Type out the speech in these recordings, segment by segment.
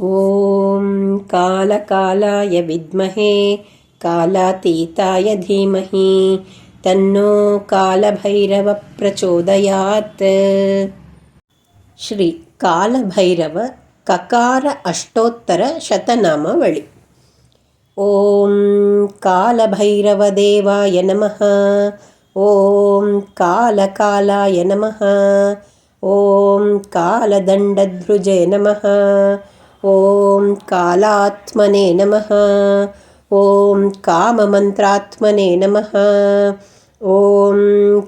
ॐ कालकालाय विद्महे कालातीताय धीमहि तन्नो कालभैरव प्रचोदयात्। श्री कालभैरव ककार अष्टोत्तर शतनामावळि। ॐ कालभैरवदेवाय नमः। ॐ कालकालाय नमः। ॐ कालदण्डध्रुजे नमः। ॐ कालात्मने नमः। ॐ काममन्त्रात्मने नमः। ॐ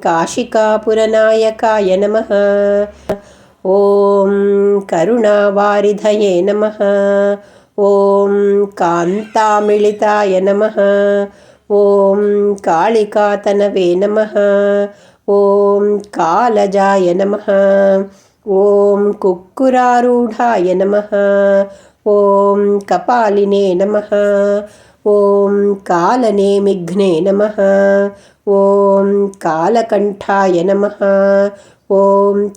काशिकापुरनायकाय नमः। ॐ करुणावारिधये नमः। ॐ कान्तामिलिताय नमः। ॐ कालिकातनवे नमः। ॐ कालजाय नमः। ॐ कुक्कुरारूढाय नमः। ॐ कपालिने नमः। ॐ कालनेमिघ्ने नमः। ॐ कालकण्ठाय नमः। ॐ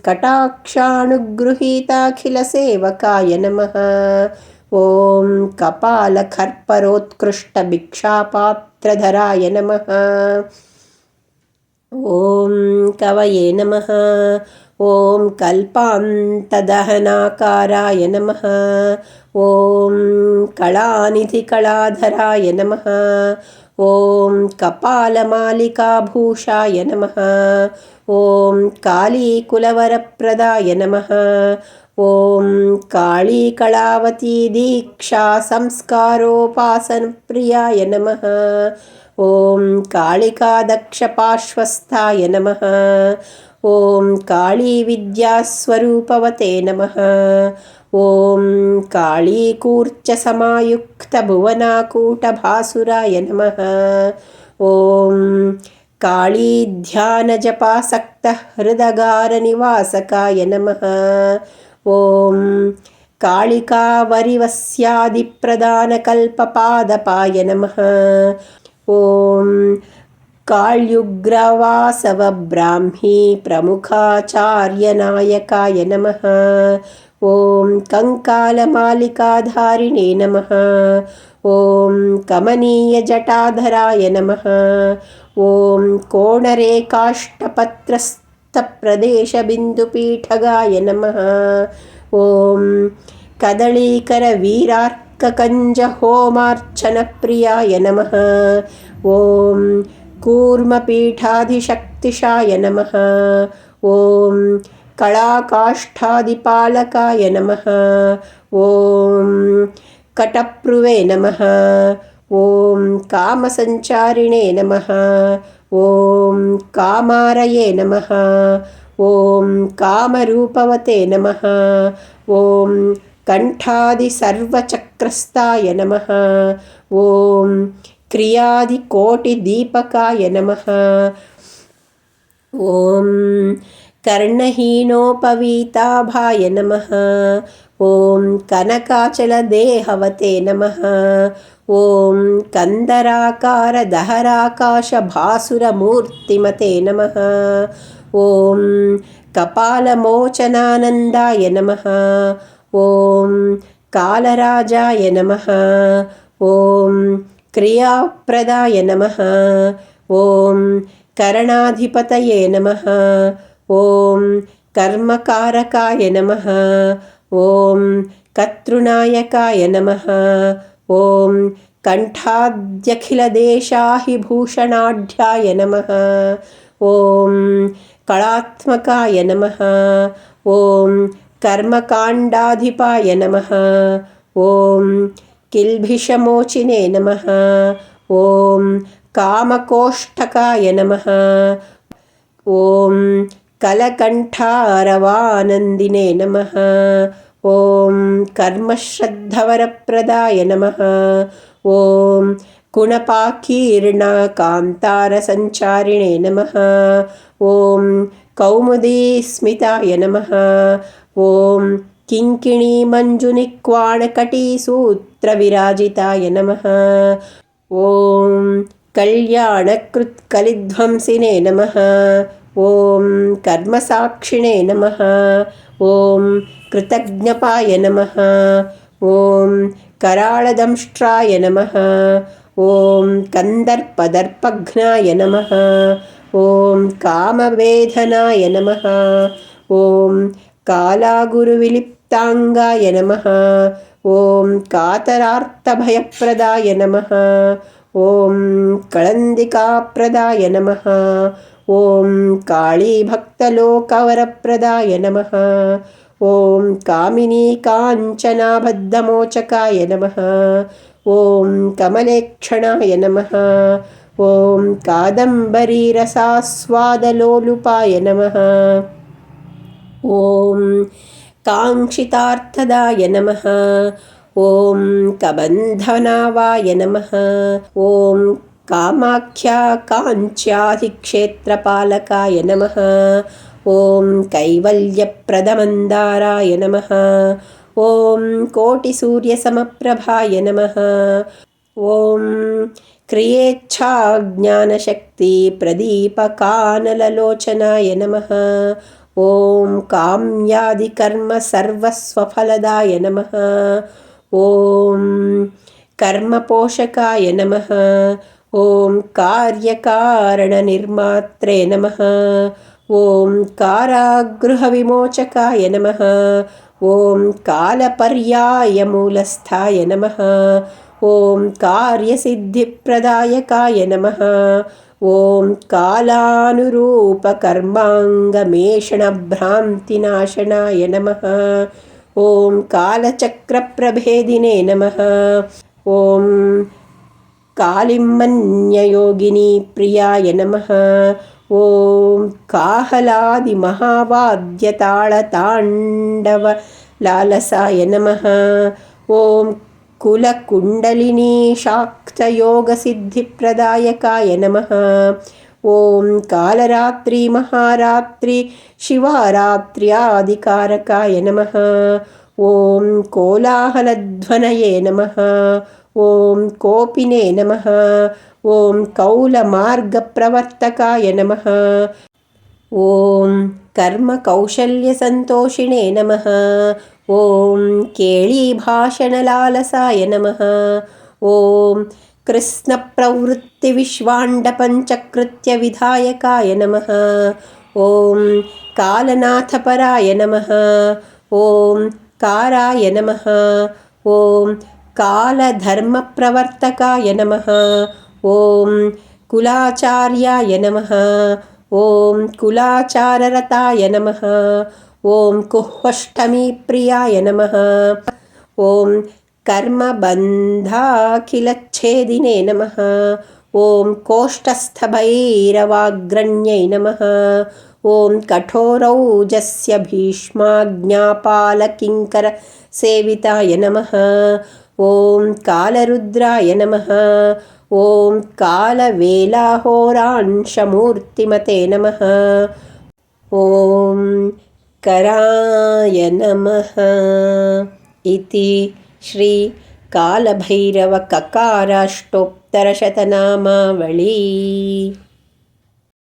कटाक्षानुगृहीताखिलसेवकाय नमः। ॐ कपालखर्परोत्कृष्टभिक्षापात्रधराय नमः। ॐ कवये नमः। ॐ कल्पान्तदहनाकाराय नमः। ॐ कलानिधिकलाधराय नमः। ॐ कपालमालिकाभूषाय नमः। ॐ कालीकुलवरप्रदाय नमः। ॐ कालीकलावती दीक्षा संस्कारोपासनप्रियाय नमः। ॐ कालिकादक्षपार्श्वस्थाय नमः। ॐ कालीविद्यास्वरूपवते नमः। ॐ कालीकूर्चसमायुक्तभुवनाकूटभासुराय नमः। ॐ कालीध्यानजपासक्तहृदगारनिवासकाय नमः। ॐ कालिकावरिवस्यादिप्रदानकल्पपादपाय नमः। ॐ काल्युग्रवासवब्राह्मी प्रमुखाचार्यनायकाय नमः। ॐ कङ्कालमालिकाधारिणे नमः। ॐ कमनीयजटाधराय नमः। ॐ कोणरेकाष्टपत्रस्थप्रदेशबिन्दुपीठगाय नमः। ॐ कदलीकरवीरार्ककञ्जहोमार्चनप्रियाय नमः। ॐ कूर्मपीठाधिशक्तिशाय नमः। ॐ कलाकाष्ठादिपालकाय नमः। ॐ कटप्रुवे नमः। ॐ कामसञ्चारिणे नमः। ॐ कामारये नमः। ॐ कामरूपवते नमः। ॐ कण्ठादिसर्वचक्रस्थाय नमः। ॐ क्रियादिकोटिदीपकाय नमः। ॐ कर्णहीनोपवीताभाय नमः। ॐ कनकाचलदेहवते नमः। ॐ कन्दराकारदहराकाशभासुरमूर्तिमते नमः। ॐ कपालमोचनानन्दाय नमः। ॐ कालराजाय नमः। ॐ क्रियाप्रदाय नमः। ॐ करणाधिपतये नमः। ॐ कर्मकारकाय नमः। ॐ कतृनायकाय नमः। ॐ कण्ठाद्यखिलदेशाहिभूषणाढ्याय नमः। ॐ कलात्मकाय नमः। ॐ कर्मकाण्डाधिपाय नमः। ॐ किल्बिषमोचिने नमः। ॐ कामकोष्ठकाय नमः। ॐ कलकण्ठारवानन्दिने नमः। ॐ कर्मश्रद्धवरप्रदाय नमः। ॐ कुणपाकीर्णकान्तारसञ्चारिणे नमः। ॐ कौमुदीस्मिताय नमः। ॐ किङ्किणीमञ्जुनिक्वाणकटीसूत्रविराजिताय नमः। ॐ कल्याणकृत्कलिध्वंसिने नमः। ॐ कर्मसाक्षिणे नमः। ॐ कृतज्ञपाय नमः। ॐ कराळदंष्ट्राय नमः। ॐ कन्दर्पदर्पघ्नाय नमः। ॐ कामवेधनाय नमः। ॐ कालागुरुविलिप्ताङ्गाय नमः। ॐ कातरार्तभयप्रदाय नमः। ॐ कळन्दिकाप्रदाय नमः। ॐ काळीभक्तलोकवरप्रदाय नमः। ॐ कामिनी काञ्चनाबद्धमोचकाय नमः। ॐ कमलेक्षणाय नमः। ॐ कादम्बरीरसास्वादलोलुपाय नमः। ॐ काङ्क्षितार्थदाय नमः। ॐ कबन्धनावाय नमः। ॐ कामाख्या काञ्च्याधिक्षेत्रपालकाय नमः। ॐ कैवल्यप्रदमन्दाराय नमः। ॐ कोटिसूर्यसमप्रभाय नमः। ॐ क्रियेच्छाज्ञानशक्तिप्रदीपकानललोचनाय नमः। ॐ काम्यादिकर्मसर्वस्वफलदाय नमः। ॐ कर्मपोषकाय नमः। ॐ कार्यकारणनिर्मात्रे नमः। ॐ कारागृहविमोचकाय नमः। ॐ कालपर्यायमूलस्थाय नमः। ॐ कार्यसिद्धिप्रदायकाय नमः। ॐ कालानुरूपकर्माङ्गमेषणभ्रान्तिनाशनाय नमः। ॐ कालचक्रप्रभेदिने नमः। ॐ कालिमन्ययोगिनी प्रियाय नमः। ॐ काहलादिमहावाद्यताळताण्डवलालसाय नमः। ॐ कुलकुण्डलिनी शाक्तयोगसिद्धिप्रदायकाय नमः। ॐ कालरात्रिमहारात्रि शिवारात्र्यादिकारकाय नमः। ॐ कोलाहलध्वनये नमः। ॐ कोपिने नमः। ॐ कौलमार्गप्रवर्तकाय नमः। ॐ कर्मकौशल्यसन्तोषिणे नमः। ॐ केळीभाषणलालसाय नमः। ॐ कृत्स्नप्रवृत्तिविश्वाण्डपञ्चकृत्यविधायकाय नमः। ॐ कालनाथपराय नमः। ॐ काराय नमः। ॐ कालधर्मप्रवर्तकाय नमः। ॐ कुलाचार्याय नमः। ॐ कुलाचाररताय नमः। ॐ कुह्वष्टमीप्रियाय नमः। ॐ कर्मबन्धाखिलच्छेदिने नमः। ॐ कोष्ठस्थभैरवाग्रण्यै नमः। ॐ कठोरौजस्य भीष्माज्ञापालकिङ्करसेविताय नमः। ॐ कालरुद्राय नमः। ॐ कालवेलाहोरांशमूर्तिमते नमः। ॐ कराय नमः इति श्री कालभैरवककाराष्टोत्तरशतनामावली।